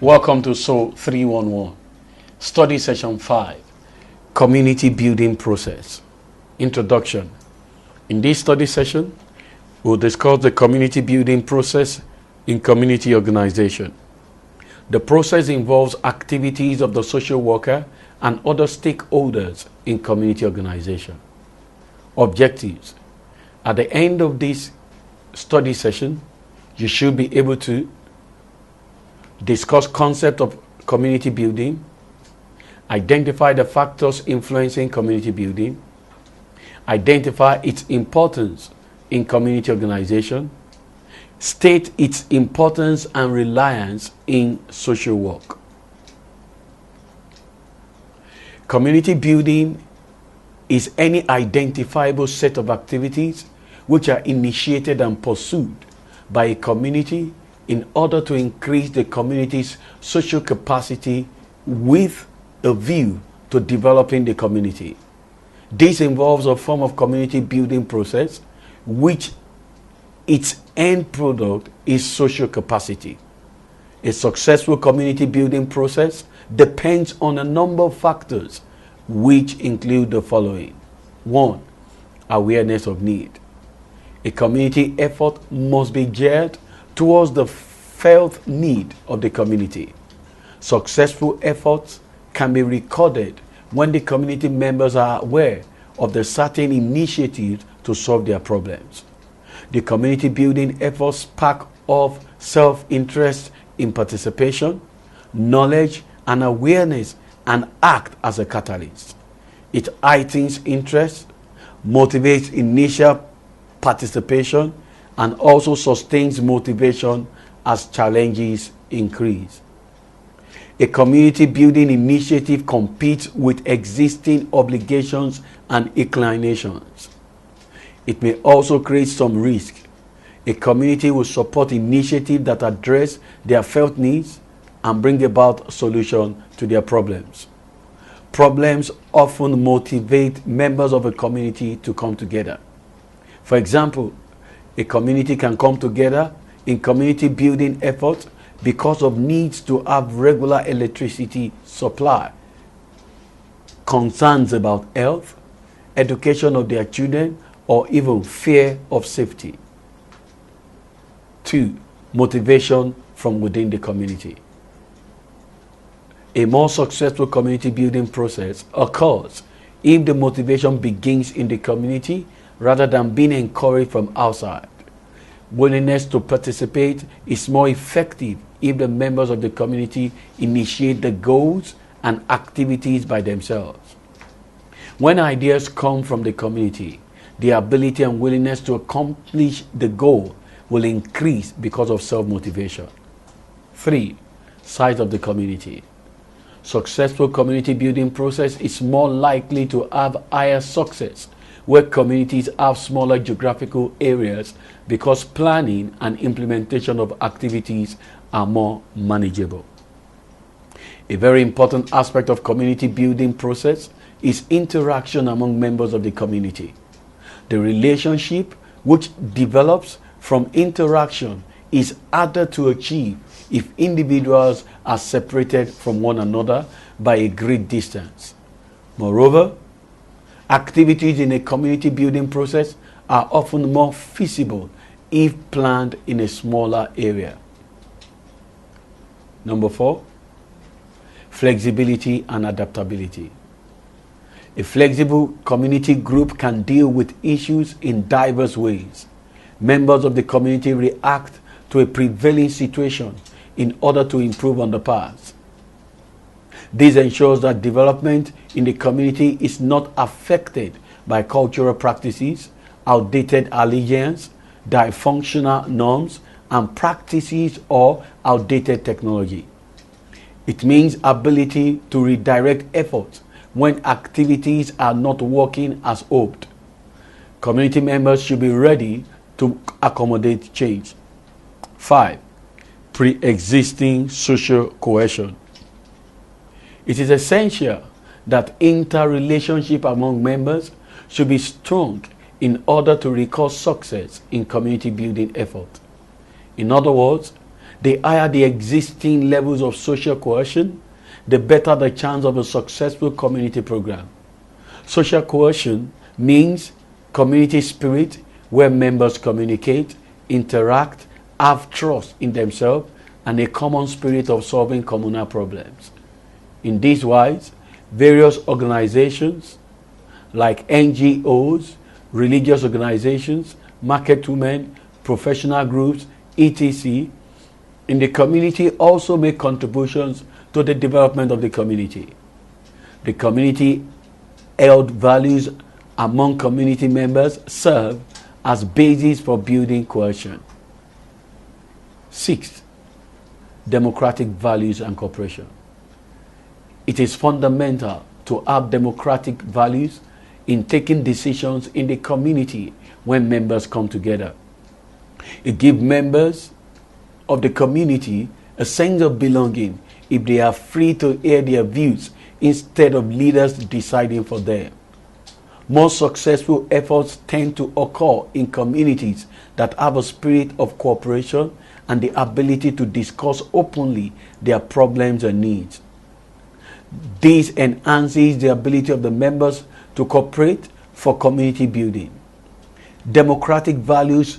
Welcome to SOL 311, Study Session 5, Community Building Process. Introduction. In this study session, we'll discuss the community building process in community organization. The process involves activities of the social worker and other stakeholders in community organization. Objectives. At the end of this study session, you should be able to discuss concept of community building, identify the factors influencing community building, identify its importance in community organization, state its importance and reliance in social work. Community building is any identifiable set of activities which are initiated and pursued by a community in order to increase the community's social capacity with a view to developing the community. This involves a form of community building process which its end product is social capacity. A successful community building process depends on a number of factors which include the following. 1. Awareness of need. A community effort must be geared towards the felt need of the community. Successful efforts can be recorded when the community members are aware of the certain initiatives to solve their problems. The community building efforts spark off self-interest in participation, knowledge and awareness, and act as a catalyst. It heightens interest, motivates initial participation, and also sustains motivation as challenges increase. A community building initiative competes with existing obligations and inclinations. It may also create some risk. A community will support initiatives that address their felt needs and bring about solution to their problems. Problems often motivate members of a community to come together. For example, a community can come together in community building efforts because of needs to have regular electricity supply, concerns about health, education of their children, or even fear of safety. 2. Motivation from within the community. A more successful community building process occurs if the motivation begins in the community rather than being encouraged from outside. Willingness to participate is more effective if the members of the community initiate the goals and activities by themselves. When ideas come from the community, the ability and willingness to accomplish the goal will increase because of self-motivation. 3. Size of the community. Successful community building process is more likely to have higher success where communities have smaller geographical areas because planning and implementation of activities are more manageable. A very important aspect of community building process is interaction among members of the community. The relationship which develops from interaction is harder to achieve if individuals are separated from one another by a great distance. Moreover, activities in a community building process are often more feasible if planned in a smaller area. Number 4, flexibility and adaptability. A flexible community group can deal with issues in diverse ways. Members of the community react to a prevailing situation in order to improve on the past. This ensures that development in the community is not affected by cultural practices, outdated allegiance, dysfunctional norms and practices, or outdated technology. It means ability to redirect efforts when activities are not working as hoped. Community members should be ready to accommodate change. 5. Pre-existing social cohesion. It is essential that interrelationship among members should be strong in order to record success in community building effort. In other words, The higher the existing levels of social cohesion, the better the chance of a successful community program. Social cohesion means community spirit where members communicate, interact, have trust in themselves, and a common spirit of solving communal problems. In this wise, various organizations like NGOs, religious organizations, market women, professional groups, etc., in the community also make contributions to the development of the community. The community held values among community members serve as basis for building cohesion. 6. Democratic values and cooperation. It is fundamental to have democratic values in taking decisions in the community when members come together. It gives members of the community a sense of belonging if they are free to air their views instead of leaders deciding for them. Most successful efforts tend to occur in communities that have a spirit of cooperation and the ability to discuss openly their problems and needs. This enhances the ability of the members to cooperate for community building. Democratic values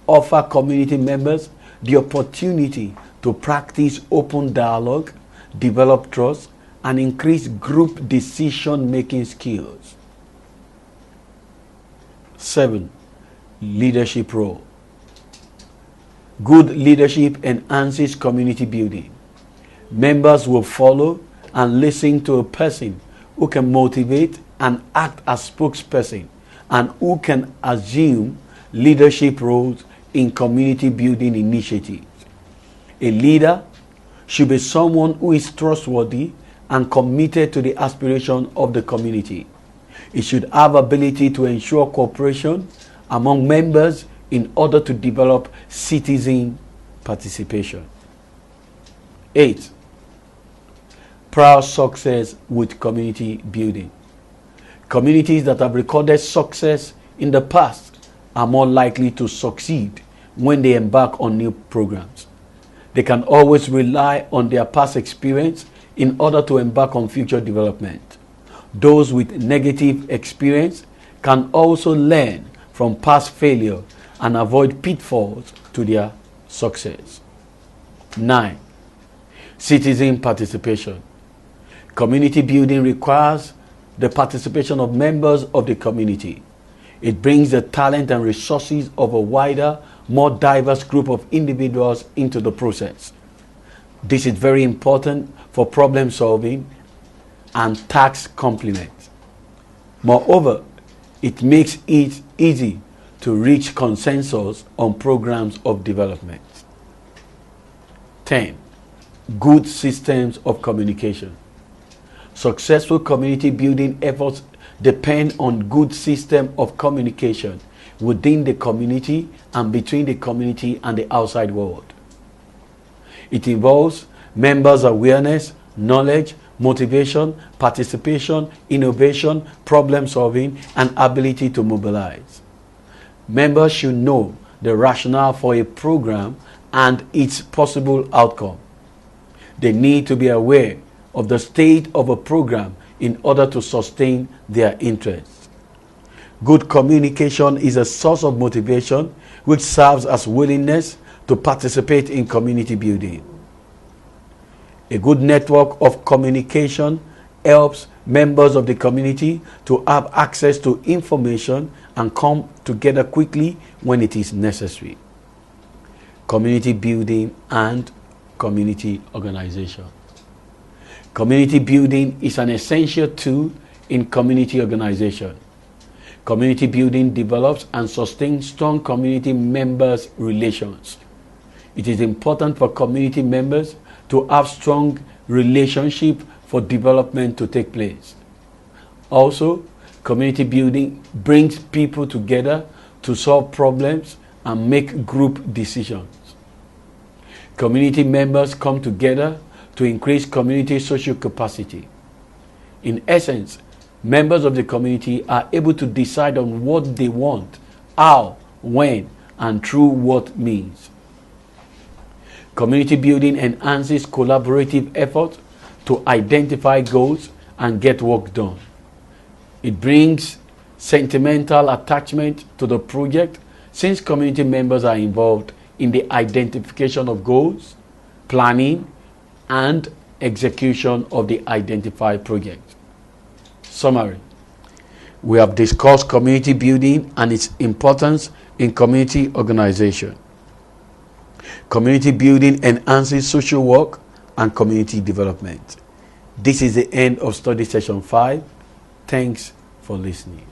offer community members the opportunity to practice open dialogue, develop trust, and increase group decision-making skills. 7. Leadership role. Good leadership enhances community building. Members will follow and listen to a person who can motivate and act as spokesperson and who can assume leadership roles in community building initiatives. A leader should be someone who is trustworthy and committed to the aspiration of the community. It should have ability to ensure cooperation among members in order to develop citizen participation. 8. Prior success with community building. Communities that have recorded success in the past are more likely to succeed when they embark on new programs. They can always rely on their past experience in order to embark on future development. Those with negative experience can also learn from past failure and avoid pitfalls to their success. 9. Citizen participation. Community building requires the participation of members of the community. It brings the talent and resources of a wider, more diverse group of individuals into the process. This is very important for problem solving and task complement. Moreover, it makes it easy to reach consensus on programs of development. 10. Good systems of communication. Successful community building efforts depend on good system of communication within the community and between the community and the outside world. It involves members' awareness, knowledge, motivation, participation, innovation, problem solving, and ability to mobilize. Members should know the rationale for a program and its possible outcome. They need to be aware of the state of a program in order to sustain their interests. Good communication is a source of motivation which serves as willingness to participate in community building. A good network of communication helps members of the community to have access to information and come together quickly when it is necessary. Community building and community organization. Community building is an essential tool in community organization. Community building develops and sustains strong community members' relations. It is important for community members to have strong relationship for development to take place. Also, community building brings people together to solve problems and make group decisions. Community members come together to increase community social capacity. In essence, members of the community are able to decide on what they want, how, when, and through what means. Community building enhances collaborative effort to identify goals and get work done. It brings sentimental attachment to the project since community members are involved in the identification of goals, planning, and execution of the identified project. Summary. We have discussed community building and its importance in community organization. Community building enhances social work and community development. This is the end of study session 5. Thanks for listening.